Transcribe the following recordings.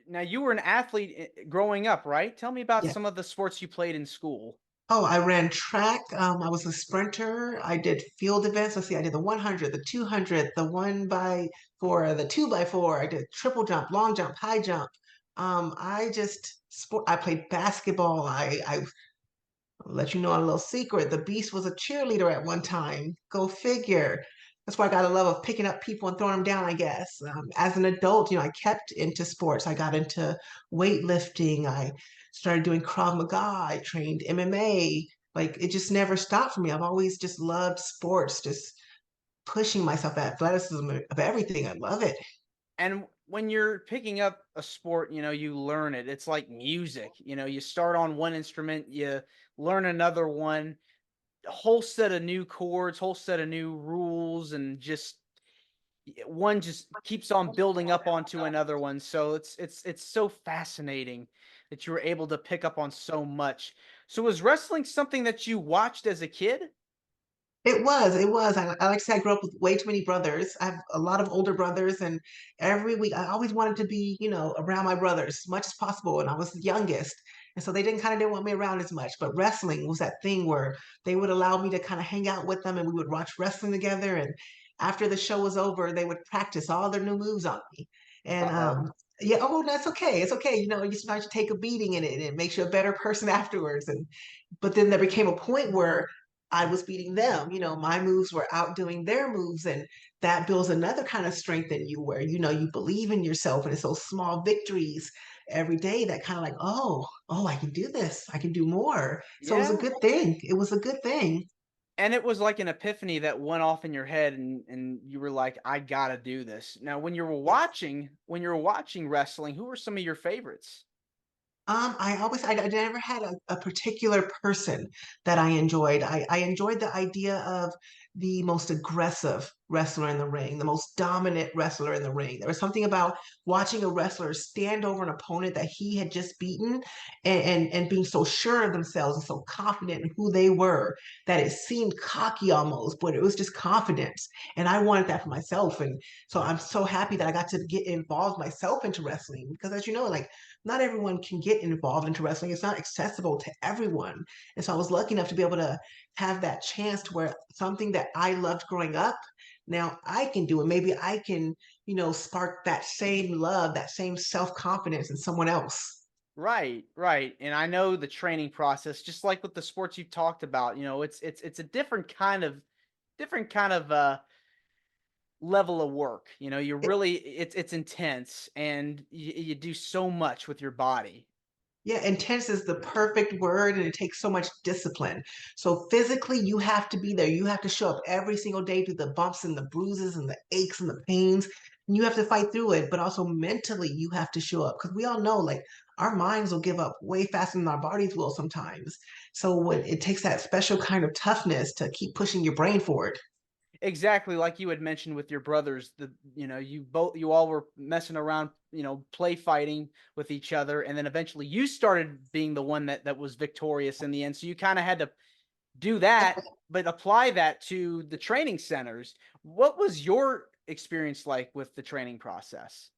Now you were an athlete growing up, right? Tell me about Yeah. some of the sports you played in school. Oh, I ran track. I was a sprinter. I did field events. Let's see, I did the 100, the 200, the 1 by 4, the 2 by 4. I did triple jump, long jump, high jump. I played basketball. I'll let you know a little secret. The Beast was a cheerleader at one time. Go figure. That's why I got a love of picking up people and throwing them down, I guess. As an adult, I kept into sports. I got into weightlifting. I started doing Krav Maga. I trained MMA. Like it just never stopped for me. I've always just loved sports, just pushing myself, athleticism of everything. I love it. And when you're picking up a sport, you learn it. It's like music. You start on one instrument, you learn another one, a whole set of new chords, whole set of new rules, and one just keeps on building up onto another one. So it's so fascinating that you were able to pick up on so much. So was wrestling something that you watched as a kid? It was. I like to say I grew up with way too many brothers. I have a lot of older brothers, and every week I always wanted to be, around my brothers as much as possible. And I was the youngest. And so they didn't want me around as much. But wrestling was that thing where they would allow me to kind of hang out with them and we would watch wrestling together. And after the show was over, they would practice all their new moves on me. And Uh-oh. yeah, oh, that's okay. It's okay. You sometimes take a beating in it and it makes you a better person afterwards. And but then there became a point where I was beating them. My moves were outdoing their moves, and that builds another kind of strength in you where you believe in yourself, and it's those small victories every day that kind of like, oh, I can do this, I can do more. So it was a Yeah. good thing. It was a good thing. And it was like an epiphany that went off in your head and you were like, I gotta do this. Now Yes. when you were watching wrestling, who were some of your favorites? I never had a particular person that I enjoyed. I enjoyed the idea of the most aggressive wrestler in the ring, the most dominant wrestler in the ring. There was something about watching a wrestler stand over an opponent that he had just beaten and being so sure of themselves and so confident in who they were that it seemed cocky almost, but it was just confidence. And I wanted that for myself. And so I'm so happy that I got to get involved myself into wrestling because as you know, like not everyone can get involved into wrestling. It's not accessible to everyone. And so I was lucky enough to be able to have that chance to where something that I loved growing up, now I can do it. Maybe I can, spark that same love, that same self-confidence in someone else. Right, right. And I know the training process, just like with the sports you talked about, it's a different kind of level of work. You're really it's intense and you do so much with your body. Yeah, intense is the perfect word, and it takes so much discipline. So physically, you have to be there. You have to show up every single day through the bumps and the bruises and the aches and the pains. And you have to fight through it, but also mentally, you have to show up because we all know, like, our minds will give up way faster than our bodies will sometimes. So when it takes that special kind of toughness to keep pushing your brain forward. Exactly, like you had mentioned with your brothers, you all were messing around, play fighting with each other, and then eventually you started being the one that was victorious in the end. So you kind of had to do that, but apply that to the training centers. What was your experience like with the training process?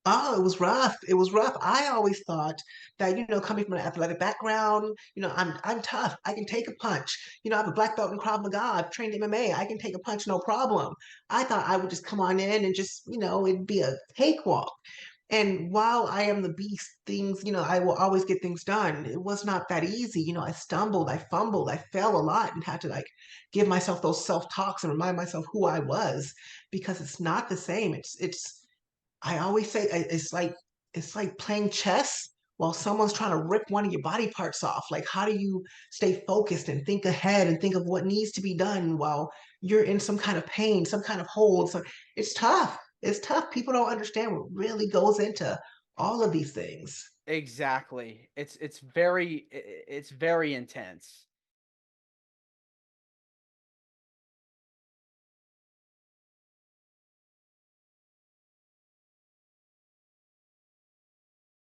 Oh, it was rough. It was rough. I always thought that, coming from an athletic background, I'm tough. I can take a punch. I have a black belt in Krav Maga. I've trained MMA. I can take a punch, no problem. I thought I would just come on in and just, it'd be a cakewalk. And while I am the beast, things, I will always get things done. It was not that easy. I stumbled, I fumbled, I fell a lot and had to like give myself those self-talks and remind myself who I was because it's not the same. It's I always say it's like playing chess while someone's trying to rip one of your body parts off. Like, how do you stay focused and think ahead and think of what needs to be done while you're in some kind of pain, some kind of hold? So it's tough. It's tough. People don't understand what really goes into all of these things. Exactly. It's very intense.